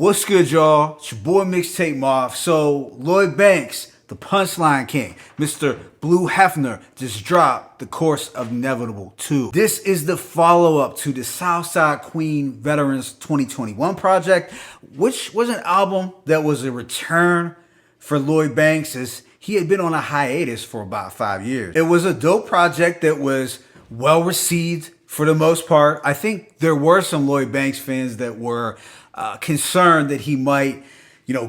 What's good, y'all? It's your boy Mixtape Moth. So, Lloyd Banks, the Punchline King, Mr. Blue Hefner, just dropped The Course of Inevitable 2. This is the follow-up to the Southside Queen Veterans 2021 project, which was an album that was a return for Lloyd Banks as he had been on a hiatus for about 5 years. It was a dope project that was well received for the most part. I think there were some Lloyd Banks fans that were concerned that he might,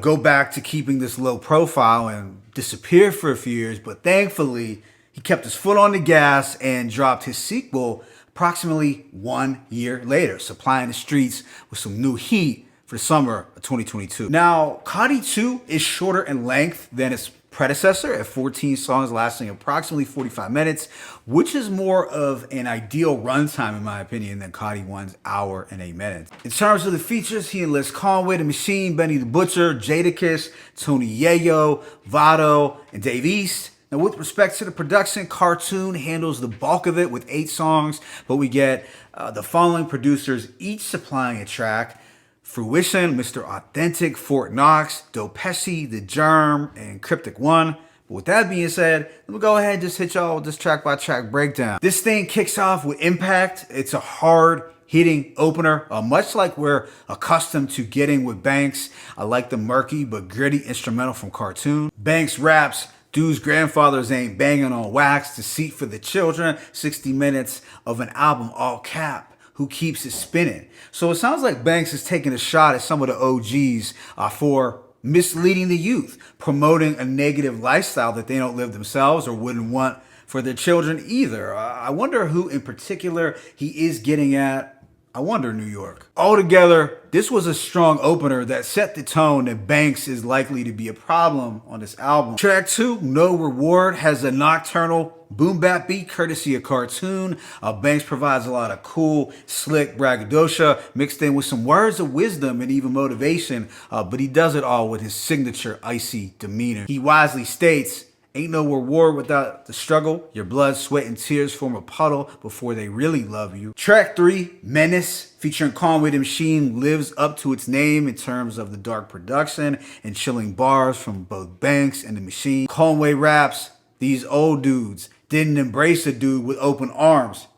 go back to keeping this low profile and disappear for a few years. But thankfully, he kept his foot on the gas and dropped his sequel approximately 1 year later, supplying the streets with some new heat for the summer of 2022. Now, Cardi 2 is shorter in length than its predecessor at 14 songs lasting approximately 45 minutes, which is more of an ideal runtime in my opinion than Cardi 1's hour and 8 minutes. In terms of the features, he enlists Conway the Machine, Benny the Butcher, Jadakiss, Tony Yayo, Vado, and Dave East. Now, with respect to the production, Cartoon handles the bulk of it with 8 songs, but we get the following producers each supplying a track: Fruition, Mr. Authentic, Fort Knox, Dopesi, The Germ, and Cryptic One. But with that being said, let me go ahead and just hit y'all with this track by track breakdown. This thing kicks off with impact. It's a hard hitting opener, much like we're accustomed to getting with Banks. I like the murky but gritty instrumental from Cartoon. Banks raps, "Dude's grandfathers ain't banging on wax, the seat for the children, 60 minutes of an album all cap. Who keeps it spinning?" So it sounds like Banks is taking a shot at some of the OGs for misleading the youth, promoting a negative lifestyle that they don't live themselves or wouldn't want for their children either. I wonder who in particular he is getting at. I wonder New York. Altogether, this was a strong opener that set the tone that Banks is likely to be a problem on this album. Track 2, No Reward, has a nocturnal boom bap beat courtesy of Cartoon. Banks provides a lot of cool, slick braggadocio mixed in with some words of wisdom and even motivation, but he does it all with his signature icy demeanor. He wisely states, "Ain't no reward without the struggle. Your blood, sweat, and tears form a puddle before they really love you." Track 3, Menace, featuring Conway the Machine, lives up to its name in terms of the dark production and chilling bars from both Banks and the Machine. Conway raps, "These old dudes didn't embrace a dude with open arms,"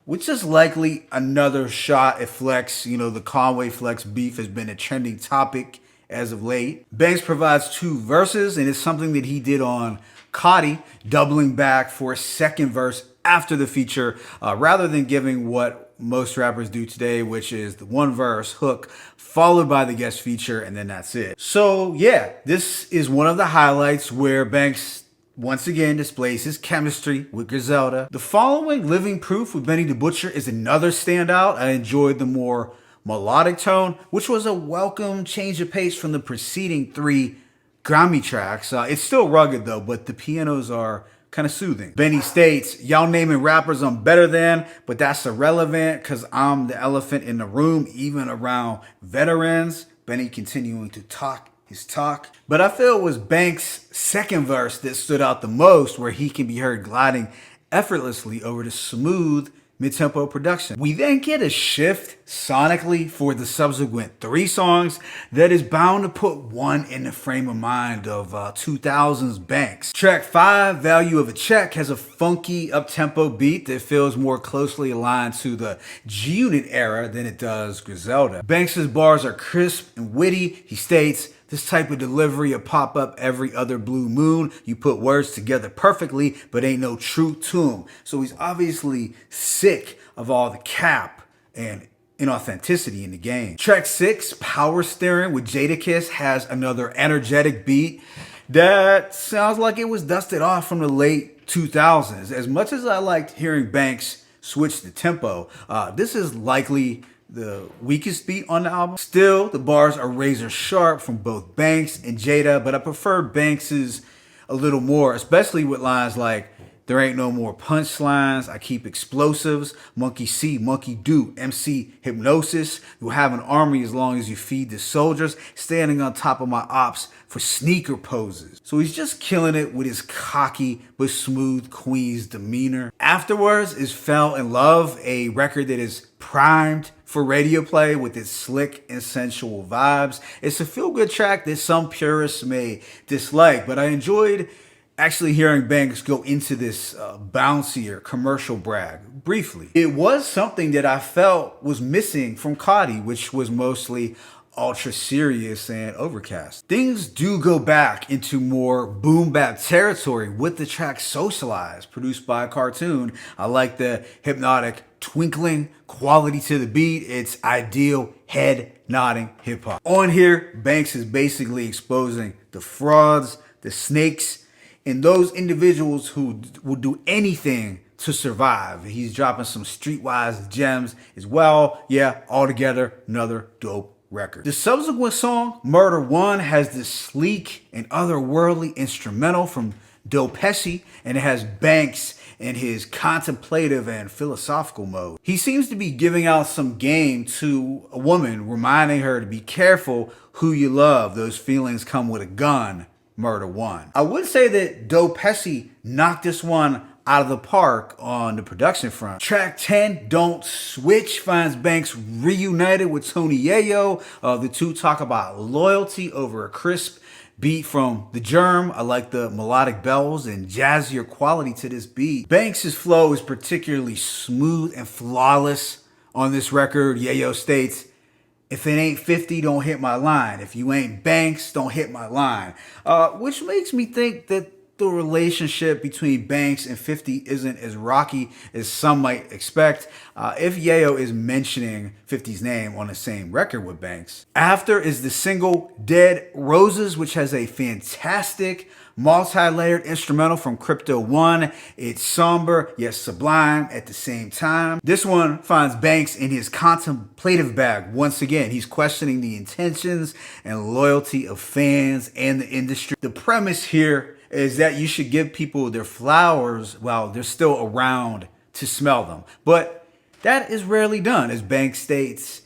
which is likely another shot at Flex. The Conway Flex beef has been a trending topic as of late. Banks provides 2 verses, and it's something that he did on Cardi, doubling back for a second verse after the feature, rather than giving what most rappers do today, which is the 1 verse hook followed by the guest feature, and then that's it. So yeah, this is one of the highlights where Banks once again displays his chemistry with Griselda. The following, Living Proof with Benny the Butcher, is another standout. I enjoyed the more melodic tone, which was a welcome change of pace from the preceding 3 Grammy tracks. It's still rugged though, but the pianos are kind of soothing. Benny states, "Y'all naming rappers I'm better than, but that's irrelevant because I'm the elephant in the room, even around veterans." Benny continuing to talk his talk. But I feel it was Banks' second verse that stood out the most, where he can be heard gliding effortlessly over the smooth mid-tempo production. We then get a shift sonically for the subsequent 3 songs that is bound to put one in the frame of mind of 2000s Banks. Track 5, Value of a Check, has a funky up-tempo beat that feels more closely aligned to the G-Unit era than it does Griselda. Banks' bars are crisp and witty. He states, "This type of delivery will pop up every other blue moon. You put words together perfectly, but ain't no truth to them." So he's obviously sick of all the cap and inauthenticity in the game. Track 6, Power Steering with Jadakiss, has another energetic beat that sounds like it was dusted off from the late 2000s. As much as I liked hearing Banks switch the tempo, this is likely the weakest beat on the album. Still, the bars are razor sharp from both Banks and Jada, but I prefer Banks's a little more, especially with lines like, "There ain't no more punchlines, I keep explosives, monkey see, monkey do, MC hypnosis, you'll have an army as long as you feed the soldiers, standing on top of my ops for sneaker poses." So he's just killing it with his cocky but smooth Queen's demeanor. Afterwards is Fell in Love, a record that is primed for radio play with its slick and sensual vibes. It's a feel-good track that some purists may dislike, but I enjoyed actually hearing Banks go into this bouncier commercial brag briefly. It was something that I felt was missing from Cudi, which was mostly ultra serious and overcast. Things do go back into more boom bap territory with the track Socialized, produced by Cartoon. I like the hypnotic twinkling quality to the beat. It's ideal head nodding hip hop. On here, Banks is basically exposing the frauds, the snakes, and those individuals who will do anything to survive. He's dropping some streetwise gems as well. Yeah, altogether, another dope record. The subsequent song, Murder One, has this sleek and otherworldly instrumental from Doe Pesci, and it has Banks in his contemplative and philosophical mode. He seems to be giving out some game to a woman, reminding her to be careful who you love. Those feelings come with a gun. Murder One. I would say that Doe Pesci knocked this one out of the park on the production front. Track 10, Don't Switch, finds Banks reunited with Tony Yayo. The two talk about loyalty over a crisp beat from The Germ. I like the melodic bells and jazzier quality to this beat. Banks' flow is particularly smooth and flawless on this record. Yayo states, "If it ain't 50, don't hit my line. If you ain't Banks, don't hit my line." Which makes me think that the relationship between Banks and 50 isn't as rocky as some might expect if Yayo is mentioning 50's name on the same record with Banks. After is the single Dead Roses, which has a fantastic multi-layered instrumental from Crypto One. It's somber yet sublime at the same time. This one finds Banks in his contemplative bag once again. He's questioning the intentions and loyalty of fans and the industry. The premise here is that you should give people their flowers while they're still around to smell them. But that is rarely done. As Banks states,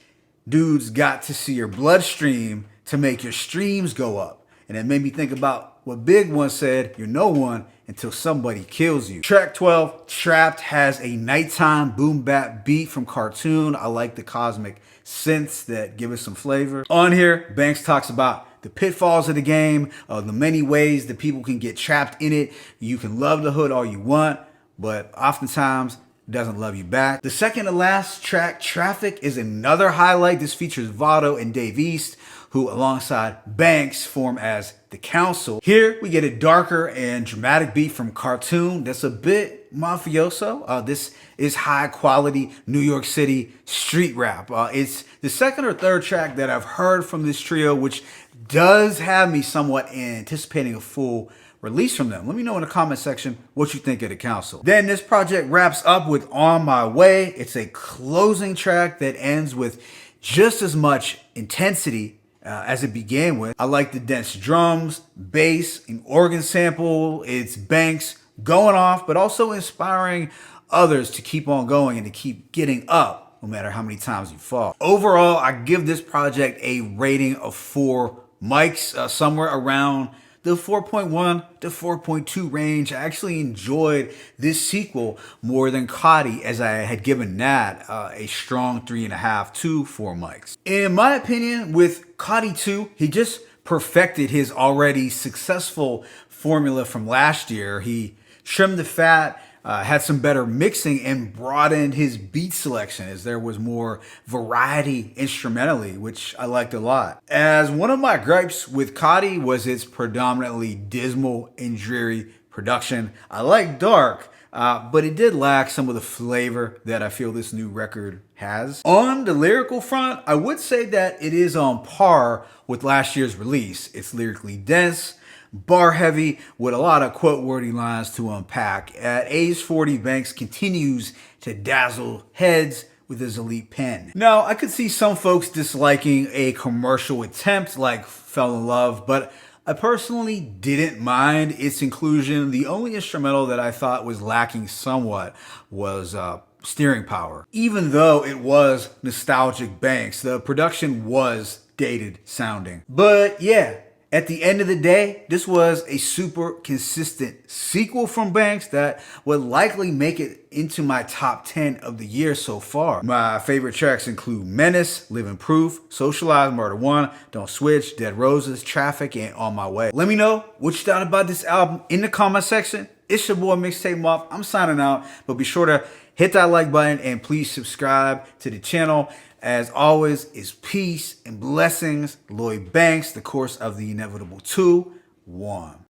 dudes got to see your bloodstream to make your streams go up. And it made me think about what Big once said, you're no one until somebody kills you. Track 12, Trapped, has a nighttime boom bap beat from Cartoon. I like the cosmic synths that give it some flavor. On here, Banks talks about the pitfalls of the game, the many ways that people can get trapped in it. You can love the hood all you want, but oftentimes it doesn't love you back. The second to last track, Traffic, is another highlight. This features Vado and Dave East, who alongside Banks form as the Council. Here we get a darker and dramatic beat from Cartoon that's a bit mafioso. This is high quality New York City street rap. It's the second or third track that I've heard from this trio, which does have me somewhat anticipating a full release from them. Let me know in the comment section what you think of the Council. Then this project wraps up with On My Way. It's a closing track that ends with just as much intensity as it began with. I like the dense drums, bass, and organ sample. It's Banks going off, but also inspiring others to keep on going and to keep getting up no matter how many times you fall. Overall, I give this project a rating of 4 mics, somewhere around the 4.1 to 4.2 range. I actually enjoyed this sequel more than Cudi, as I had given Nat a strong 3.5 to 4 mics. In my opinion, with Cudi 2, he just perfected his already successful formula from last year. He trimmed the fat, had some better mixing, and broadened his beat selection as there was more variety instrumentally, which I liked a lot. As one of my gripes with Cudi was its predominantly dismal and dreary production. I like dark, but it did lack some of the flavor that I feel this new record has. On the lyrical front, I would say that it is on par with last year's release. It's lyrically dense, bar heavy, with a lot of quote-worthy lines to unpack. At age 40, Banks continues to dazzle heads with his elite pen. Now, I could see some folks disliking a commercial attempt like Fell in Love, but I personally didn't mind its inclusion. The only instrumental that I thought was lacking somewhat was steering power. Even though it was nostalgic Banks, the production was dated sounding. But yeah, At the end of the day, this was a super consistent sequel from Banks that would likely make it into my top 10 of the year so far. My favorite tracks include Menace, Living Proof, Socialized, Murder One, Don't Switch, Dead Roses, Traffic, and On My Way. Let me know what you thought about this album in the comment section. It's your boy Mixtape Moth. I'm signing out, but be sure to hit that like button and please subscribe to the channel. As always, is peace and blessings. Lloyd Banks, The Course of the Inevitable 2, 1.